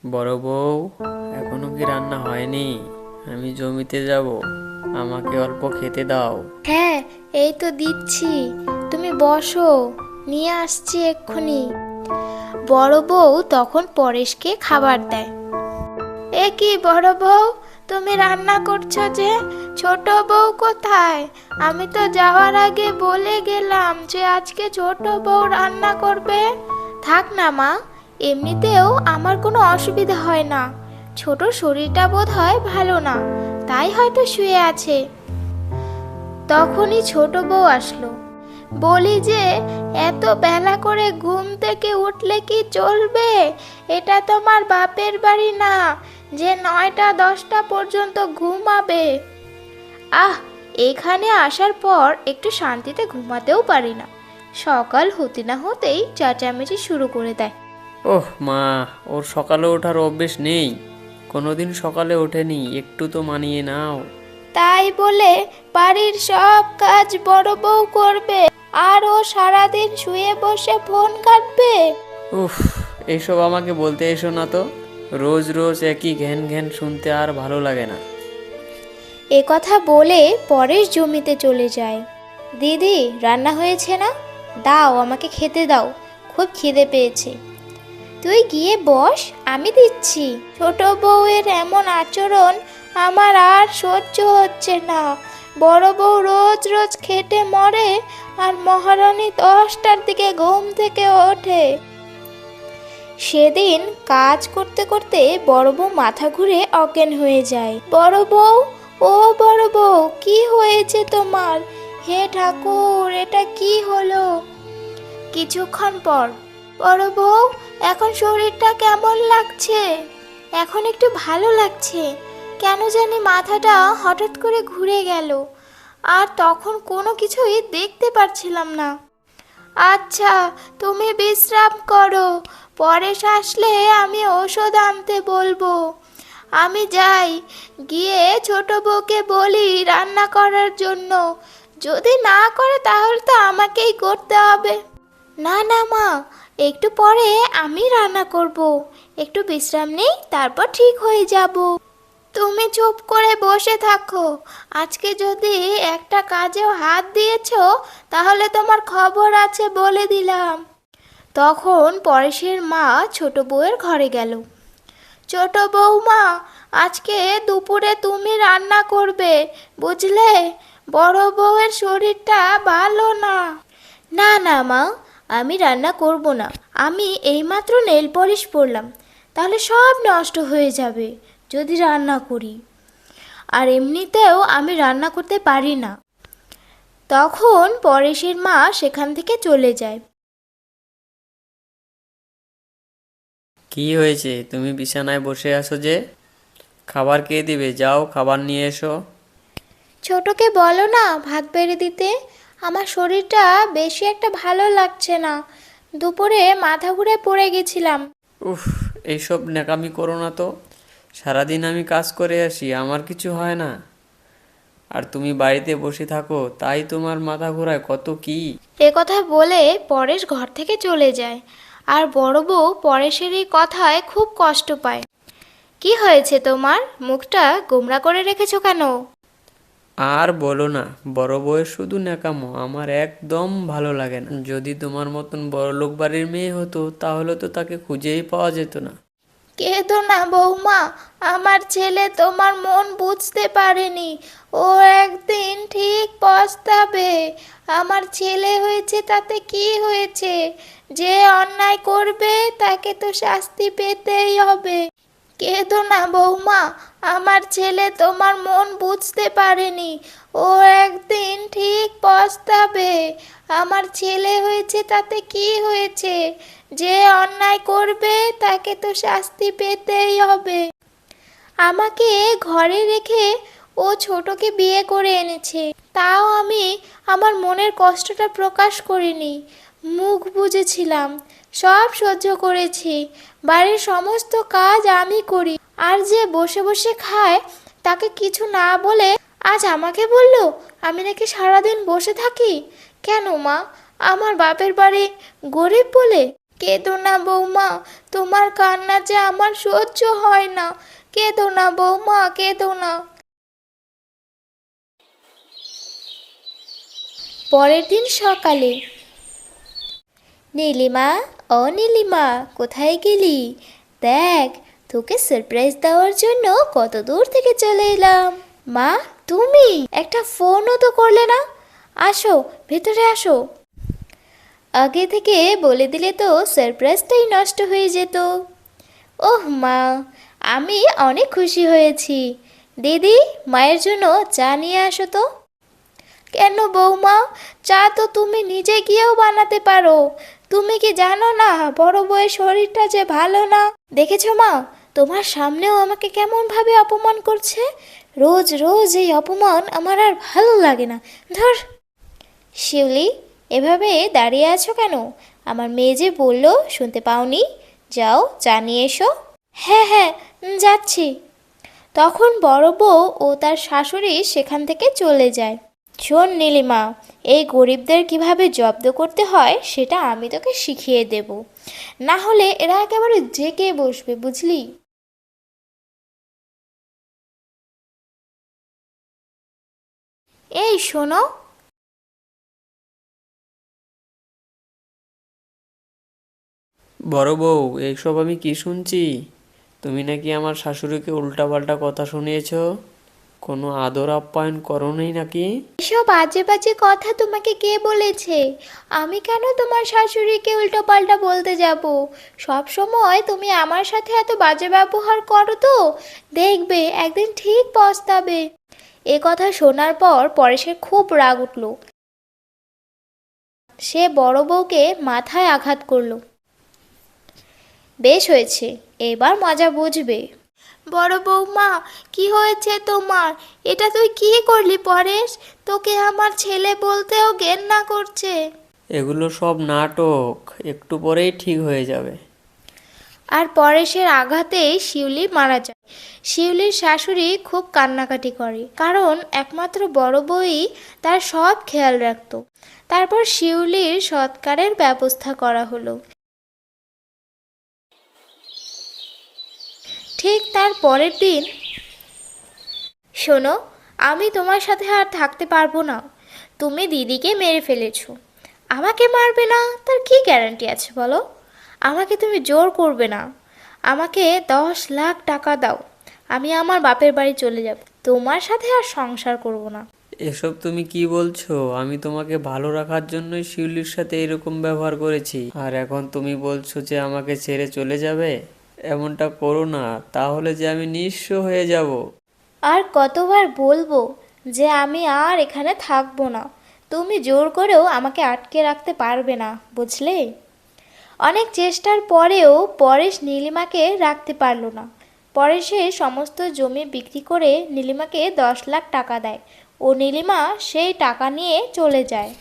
বড় বউ, এখনো কি রান্না হয়নি? আমি জমিতে যাব, আমাকে অল্প খেতে দাও। হ্যাঁ, এই তো দিচ্ছি। তুমি বসো, নিয়ে আসছি এক্ষুনি। বড় বউ তখন পরেশকে খাবার দেয়। এ কি বড় বউ, তুমি রান্না করছো যে? ছোট বউ কোথায়? আমি তো যাওয়ার আগে বলে গেলাম যে আজকে ছোট বউ রান্না করবে। থাক না মা, এমনিতেও আমার কোনো অসুবিধা হয় না। ছোট শরীরটা বোধ হয় ভালো না, তাই হয়তো শুয়ে আছে। তখনই ছোট বউ আসলো। বলি যে, এত বেলা করে ঘুম থেকে উঠলে কি চলবে? এটা তোমার বাপের বাড়ি না যে 9টা 10টা পর্যন্ত ঘুমাবে। আহ, এখানে আসার পর একটু শান্তিতে ঘুমাতেও পারি না। সকাল হতে না হতেই চেঁচামেচি শুরু করে দেয়। ওহ মা, ওর সকালে ওঠার অভ্যেস নেই, কোনোদিন সকালে ওঠেনি, একটু তো মানিয়ে নাও। তাই বলে বাড়ির সব কাজ বড় বউ করবে আর ও সারাদিন শুয়ে বসে ফোন কাটবে? উফ, এইসব আমাকে বলতে এসো না তো। রোজ রোজ একই ঘ্যান ঘ্যান শুনতে আর ভালো লাগে না। এ কথা বলে পরেশ জমিতে চলে যায়। দিদি, রান্না হয়েছে না? দাও, আমাকে খেতে দাও, খুব খিদে পেয়েছে। তুই গিয়ে বস, আমি দিচ্ছি। ছোট বউয়ের এমন আচরণ আমার আর সহ্য হচ্ছে না। বড় বউ রোজ রোজ খেটে মরে আর মহারানী 10টার দিকে ঘুম থেকে ওঠে। সেদিন কাজ করতে করতে বড় বউ মাথা ঘুরে অজ্ঞান হয়ে যায়। বড় বউ, ও বড় বউ, কি হয়েছে তোমার? হে ঠাকুর, এটা কি হলো? কিছুক্ষণ পর, বড় বউ, এখন শরীরটা কেমন লাগছে? এখন একটু ভালো লাগছে। কেন জানি মাথাটা হঠাৎ করে ঘুরে গেল, আর তখন কোনো কিছুই দেখতে পারছিলাম না। আচ্ছা, তুমি বিশ্রাম করো, পরে আসলে আমি ওষুধ আনতে বলবো। আমি যাই, গিয়ে ছোট বউকে বলি রান্না করার জন্য। যদি না করে তাহলে তো আমাকেই করতে হবে। না না মা, একটু পরে আমি রান্না করব। একটু বিশ্রাম নেই, তারপর ঠিক হয়ে যাব। তুমি চুপ করে বসে থাকো। আজকে যদি একটা কাজেও হাত দিয়েছো, তাহলে তোমার খবর আছে বলে দিলাম। তখন পরেশের মা ছোট বউয়ের ঘরে গেল। ছোট বৌমা, আজকে দুপুরে তুমি রান্না করবে, বুঝলে? বড় বউয়ের শরীরটা ভালো না। না না মা, আমি রান্না করব না। আমি এইমাত্র নেল পলিশ পরলাম, তাহলে সব নষ্ট হয়ে যাবে যদি রান্না করি। আর এমনিতেও আমি রান্না করতে পারি না। তখন পরেশের মা সেখান থেকে চলে যায়। কি হয়েছে, তুমি বিছানায় বসে আছো যে? খাবার কে দিবে? যাও, খাবার নিয়ে এসো। ছোটকে বলো না ভাত বেড়ে দিতে। আমার শরীরটা বেশি একটা ভালো লাগছে না। দুপুরে মাথা ঘুরে পড়ে গেছিলাম। উফ, এইসব ন্যাকামি করো না তো। সারাদিন আমি কাজ করে আসি, আমার কিছু হয় না, আর তুমি বাড়িতে বসে থাকো, তাই তোমার মাথা ঘোরায় কত কি। এ কথা বলে পরেশ ঘর থেকে চলে যায়। আর বড় বউ পরেশের এই কথায় খুব কষ্ট পায়। কি হয়েছে তোমার? মুখটা গোমড়া করে রেখেছো কেন? আর বলো না, বড় বউয়ের শুধু ন্যাকামো আমার একদম ভালো লাগে না। যদি তোমার মতন বড়লোক বাড়ির মেয়ে হতো তাহলে তো তাকে খুঁজেই পাওয়া যেত না। কেঁদো না বৌমা, আমার ছেলে তোমার মন বুঝতে পারেনি। ও একদিন ঠিক পস্তাবে। আমার ছেলে হয়েছে তাতে কি হয়েছে? যে অন্যায় করবে তাকে তো শাস্তি পেতেই হবে। কেঁদো না বৌমা, আমার ছেলে তোমার মন বুঝতে পারেনি। ও একদিন ঠিক পস্তাবে। আমার ছেলে হয়েছে তাতে কি হয়েছে? যে অন্যায় করবে তাকে তো শাস্তি পেতেই হবে। আমাকে ঘরে রেখে ও ছোটকে বিয়ে করে এনেছে, তাও আমি আমার মনের কষ্টটা প্রকাশ করিনি। মুখ বুজেছিলাম, সব সহ্য করেছি। বাড়ির সমস্ত কাজ আমি করি, আর যে বসে বসে খায় তাকে কিছু না বলে আজ আমাকে বলল আমি নাকি সারাদিন বসে থাকি। কেন মা? আমার বাপের বাড়ি গরিব বলে? কেঁদো না বৌমা, তোমার কান্না যে আমার সহ্য হয় না। কেঁদো না বৌমা, কেঁদো না। পরের দিন সকালে, নীলিমা, ও নীলিমা, কোথায় গেলি? দেখ, তোকে সারপ্রাইজ দেওয়ার জন্য কত দূর থেকে চলে এলাম। মা, তুমি একটা ফোনও তো করলে না। আসো, ভেতরে আসো। আগে থেকে বলে দিলে তো সারপ্রাইজটাই নষ্ট হয়ে যেত। ওহ মা, আমি অনেক খুশি হয়েছি। দিদি, মায়ের জন্য চা নিয়ে আসো তো। কেন বৌমা, চা তো তুমি নিজে গিয়েও বানাতে পারো। তুমি কি জানো না বড় বউয়ের শরীরটা যে ভালো না? দেখেছো মা, তোমার সামনেও আমাকে কেমন ভাবে অপমান করছে। রোজ রোজ এই অপমান আমার আর ভালো লাগে না। ধর। শিউলি, এভাবে দাঁড়িয়ে আছো কেন? আমার মেয়ে যে বললো, শুনতে পাওনি? যাও, চা নিয়ে এসো। হ্যাঁ হ্যাঁ, যাচ্ছি। তখন বড় বউ ও তার শাশুড়ি সেখান থেকে চলে যায়। শোন নীলিমা, এই গরিবদের কিভাবে জব্দ করতে হয় সেটা আমি তোকে শিখিয়ে দেব, না হলে এরা একেবারে জেঁকে বসবে, বুঝলি? এই শোনো। বড় বউ, এইসব আমি কি শুনছি? তুমি নাকি আমার শাশুড়িকে উল্টাপাল্টা কথা শুনিয়েছো? কোনো আদর আপ্যায়ন করোনি নাকি? এসব বাজে বাজে কথা তোমাকে কে বলেছে? আমি কেন তোমার শাশুড়িকে উল্টোপাল্টা বলতে যাব? সব সময় তুমি আমার সাথে এত বাজে ব্যবহার করো তো, দেখবে একদিন ঠিক পস্তাবে। এ কথা শোনার পর পরেশের খুব রাগ উঠল। সে বড় বউকে মাথায় আঘাত করলো। বেশ হয়েছে, এবার মজা বুঝবে। বড় বৌমা, কি হয়েছে তোমার? এটা তুই কি করলি পরেশ? তোকে আমার ছেলে বলতেও ঘেন্না করছে। এগুলো সব নাটক, একটু পরেই ঠিক হয়ে যাবে। আর পরেশের আঘাতেই শিউলি মারা যায়। শিউলির শাশুড়ি খুব কান্নাকাটি করে, কারণ একমাত্র বড় বউই তার সব খেয়াল রাখতো। তারপর শিউলির সৎকারের ব্যবস্থা করা হলো। ঠিক তার পরের দিন, শোনো, আমি তোমার সাথে আর থাকতে পারবো না। তুমি দিদিকে মেরে ফেলেছো, আমাকে মারবে না তার কি গ্যারান্টি আছে বলো? আমাকে তুমি জোর করবে না। আমাকে 10 লাখ টাকা দাও, আমি আমার বাপের বাড়ি চলে যাব। তোমার সাথে আর সংসার করব না। এসব তুমি কি বলছো? আমি তোমাকে ভালো রাখার জন্যই শিউলির সাথে এরকম ব্যবহার করেছি, আর এখন তুমি বলছো যে আমাকে ছেড়ে চলে যাবে? এমনটা করো না, তাহলে যে আমি নিঃস্ব হয়ে যাব। আর কতবার বলবো যে আমি আর এখানে থাকবো না? তুমি জোর করেও আমাকে আটকে রাখতে পারবে না, বুঝলে? অনেক চেষ্টার পরেও পরেশ নীলিমাকে রাখতে পারল না। পরেশের সমস্ত জমি বিক্রি করে নীলিমাকে 10 লাখ টাকা দেয় ও নীলিমা সেই টাকা নিয়ে চলে যায়।